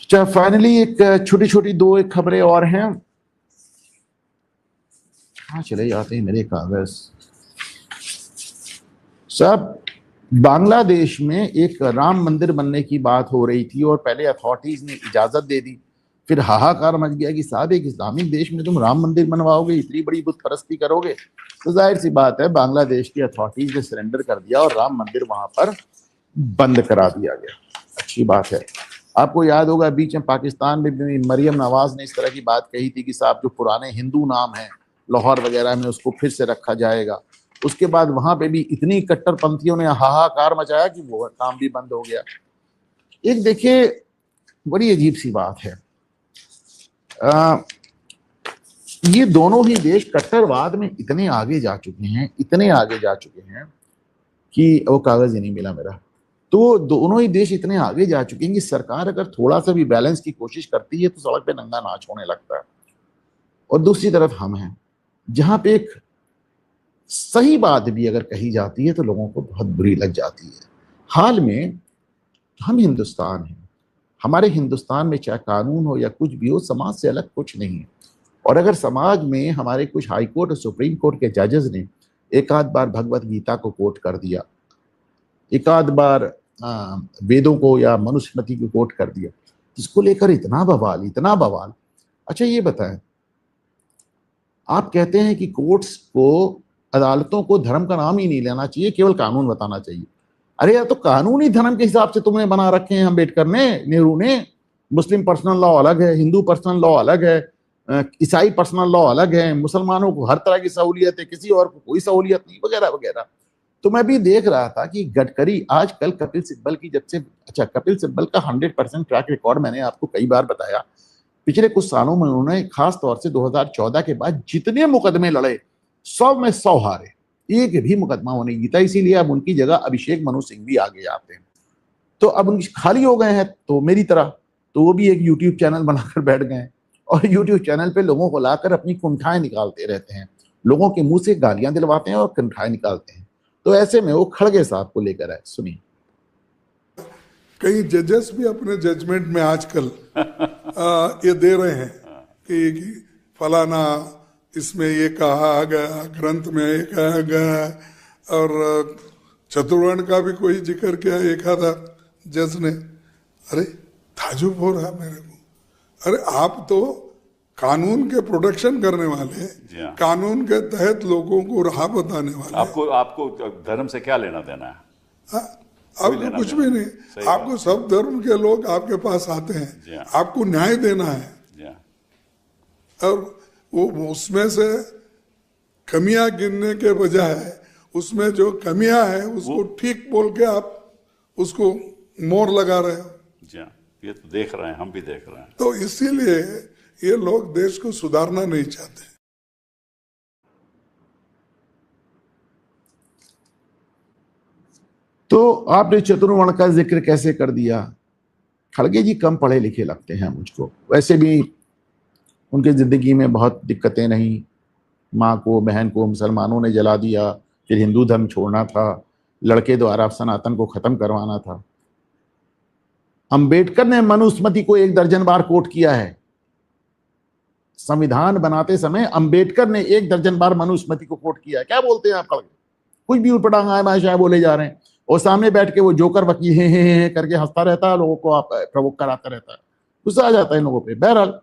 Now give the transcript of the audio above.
Finally एक छोटी छोटी दो एक खबरें और हैं। हाँ, चले जाते हैं मेरे कागज सब। बांग्लादेश में एक राम मंदिर बनने की बात हो रही थी और पहले अथॉरिटीज ने इजाजत दे दी, फिर हाहाकार मच गया कि साहब एक इस्लामिक देश में तुम राम मंदिर बनवाओगे, इतनी बड़ी बुत परस्ती करोगे। तो जाहिर सी बात है बांग्लादेश की अथॉरिटीज ने सरेंडर कर दिया और राम मंदिर वहां पर बंद करा दिया गया। अच्छी बात है। आपको याद होगा बीच में पाकिस्तान में भी मरियम नवाज ने इस तरह की बात कही थी कि साहब जो पुराने हिंदू नाम है लाहौर वगैरह में उसको फिर से रखा जाएगा। उसके बाद वहां पे भी इतनी कट्टरपंथियों ने हाहाकार मचाया कि वो काम भी बंद हो गया। एक देखिए बड़ी अजीब सी बात है, ये दोनों ही देश कट्टरवाद में इतने आगे जा चुके हैं, इतने आगे जा चुके हैं कि वो कागज ही नहीं मिला मेरा। तो दोनों ही देश इतने आगे जा चुके हैं कि सरकार अगर थोड़ा सा भी बैलेंस की कोशिश करती है तो सड़क पे नंगा नाच होने लगता है। और दूसरी तरफ हम हैं जहां पे एक सही बात भी अगर कही जाती है तो लोगों को बहुत बुरी लग जाती है। हाल में हम हिंदुस्तान हैं, हमारे हिंदुस्तान में चाहे कानून हो या कुछ भी हो, समाज से अलग कुछ नहीं है। और अगर समाज में हमारे कुछ हाई कोर्ट और सुप्रीम कोर्ट के जजेस ने एक आध बार भगवत गीता को कोट कर दिया, एक आध बार वेदों को या मनुस्मृति को कोट कर दिया, इसको लेकर इतना बवाल, इतना बवाल। अच्छा ये बताएं, आप कहते हैं कि कोर्ट्स को, अदालतों को धर्म का नाम ही नहीं लेना चाहिए, केवल कानून बताना चाहिए। अरे यार, तो कानून ही धर्म के हिसाब से तुमने बना रखे हैं अम्बेडकर ने, नेहरू ने। मुस्लिम पर्सनल लॉ अलग है, हिंदू पर्सनल लॉ अलग है, ईसाई पर्सनल लॉ अलग है, मुसलमानों को हर तरह की सहूलियत है, किसी और को कोई सहूलियत नहीं, वगैरह वगैरह। तो मैं भी देख रहा था कि गडकरी आजकल कपिल सिब्बल की जब से, अच्छा कपिल सिब्बल का 100% ट्रैक रिकॉर्ड मैंने आपको कई बार बताया। पिछले कुछ सालों में उन्होंने खास तौर से 2014 के बाद जितने मुकदमे लड़े 100 में 100 हारे, एक भी मुकदमा वो नहीं जीता। इसीलिए अब उनकी जगह अभिषेक मनु सिंह भी आगे आते हैं। तो अब उनकी खाली हो गए हैं, तो मेरी तरह तो वो भी एक यूट्यूब चैनल बनाकर बैठ गए हैं और यूट्यूब चैनल पे लोगों को लाकर अपनी कुंठाएं निकालते रहते हैं, लोगों के मुंह से गालियां दिलवाते हैं और कुंठाएं निकालते हैं। तो ऐसे में वो खड़गे साहब को लेकर आए, सुनिए। कई जजेस भी अपने जजमेंट में आजकल ये दे रहे हैं कि फलाना इसमें ये कहा गया, ग्रंथ में ये कहा गया। और चतुर्वर्ण का भी कोई जिक्र किया एक आधा जज ने। अरे ताजुब हो रहा मेरे को। अरे आप तो कानून के प्रोटेक्शन करने वाले, कानून के तहत लोगों को राह बताने वाले। आपको धर्म से क्या लेना देना है? आपको कुछ भी नहीं। आपको सब धर्म के लोग आपके पास आते हैं, आपको न्याय देना है। और वो उसमें से कमियां गिनने के बजाय उसमें जो कमियां है उसको ठीक बोल के आप उसको मोहर लगा रहे हो। ये तो देख रहे हैं, हम भी देख रहे हैं। तो इसीलिए ये लोग देश को सुधारना नहीं चाहते। तो आपने चतुर्वर्ण का जिक्र कैसे कर दिया? खड़गे जी कम पढ़े लिखे लगते हैं मुझको, वैसे भी उनकी जिंदगी में बहुत दिक्कतें नहीं। माँ को, बहन को मुसलमानों ने जला दिया, फिर हिंदू धर्म छोड़ना था, लड़के द्वारा सनातन को खत्म करवाना था। अंबेडकर ने मनुस्मृति को 1 दर्जन बार कोट किया है। संविधान बनाते समय अंबेडकर ने 1 दर्जन बार मनुस्मृति को कोट किया है। क्या बोलते हैं आप खड़गे? कुछ भी उठपटांग आए माशाय बोले जा रहे हैं और सामने बैठ के वो जोकर वकील हे करके हंसता रहता है, लोगों को आप प्रवोक कराता रहता है, गुस्सा आ जाता है इन लोगों पे। बहरहाल